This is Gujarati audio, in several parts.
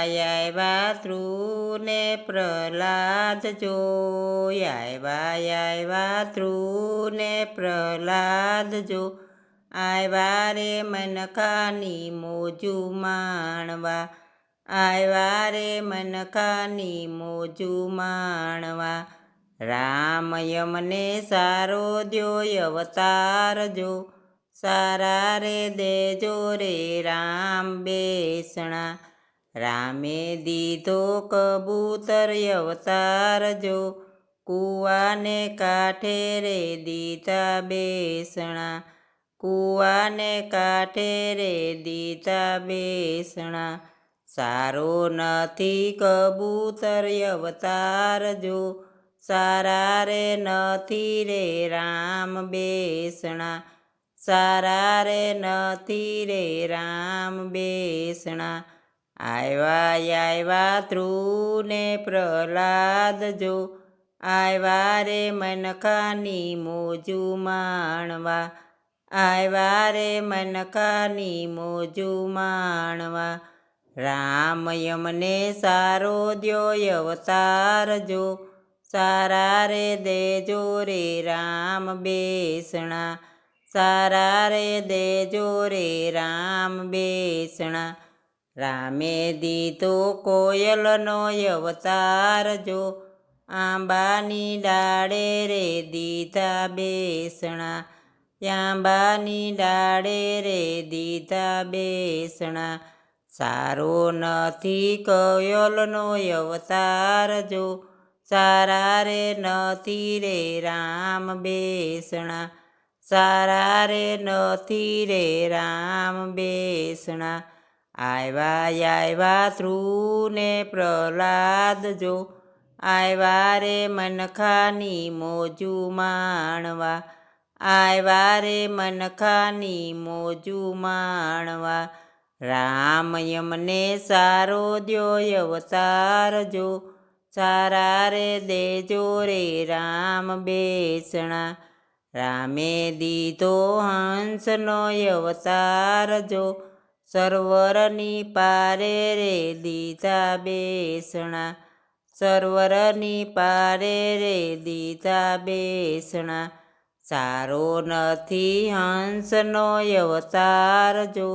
આવ્યા ધ્રુવને પ્રહલાદ જો આવ્યા ધ્રુવને પ્રહલાદ જો આવ્યા રે મનખાની મોજુ માણવા આવ્યા રે મનખાની મોજુ માણવા રામ યમને સારો દ્યો અવતાર જો સારા રે દેજો રે રામ બેસણા રામે દીધો કબૂતર અવતાર જો કૂવાને કાંઠે રે દીધા બેસણા કૂવાને કાંઠે રે દીધા બેસણા સારો નથી કબૂતર અવતાર જો સારા રે નથી રે રામ બેસણા સારા રે નથી રે રામ બેસણા આવ્યા ધ્રુવને પ્રહલાદ જો આવ્યા રે મનખાની મોજુ માણવા આવ્યા રે મનખાની મોજુ માણવા રામ યમને સારો દ્યો અવતાર જો સારા રે દેજો રે રામ બેસણા સારા રે દેજો રે રામ બેસણા રામે દીધો કોયલનો અવતાર જો આંબાની ડાળે રે દીધા બેસણા આંબાની ડાળે રે દીધા બેસણા સારો નથી કોયલનો અવતાર જો સારા રે નથી રે રામ બેસણા સારા રે નથી રે રામ બેસણા આવ્યા ધ્રુવને પ્રહલાદ જો આવ્યા રે મનખાની મોજુ માણવા આવ્યા રે મનખાની મોજુ માણવા રામ યમને સારો દ્યો અવતાર જો સારા રે દેજો રે રામ બેસણા રામે દીધો હંસનો અવતાર જો સરોવરની પારે રે દીધા બેસણા સરોવરની પારે રે દીધા બેસણા સારો નથી હંસનો અવતાર જો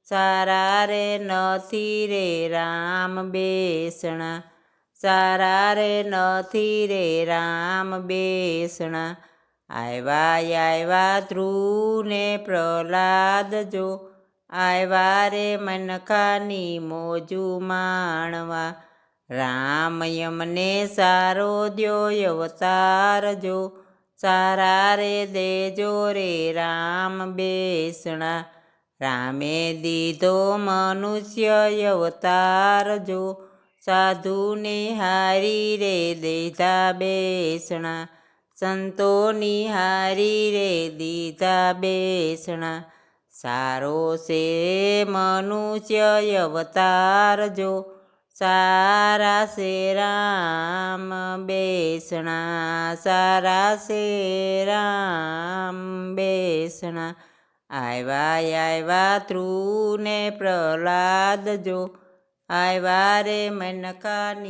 સારા રે નથી રે રામ બેસણા સારા રે નથી રે રામ બેસણા આવ્યા ધ્રુવને પ્રહલાદ જો આવ્યા રે મનખાની મોજુ માણવા રામ યમને સારો દ્યો અવતાર જો સારા રે દેજો રે રામ બેસણા રામે દીધો મનુષ્ય અવતાર જો સાધુની હારી રે દીધા બેસણા સંતોની હારી રે દીધા બેસણા સારો છે મનુષ્ય અવતાર જો સારા છે રામ બેસણા સારા છે રામ બેસણા આવ્યા ધ્રુવને પ્રહલાદ જો આવ્યા રે મનખાની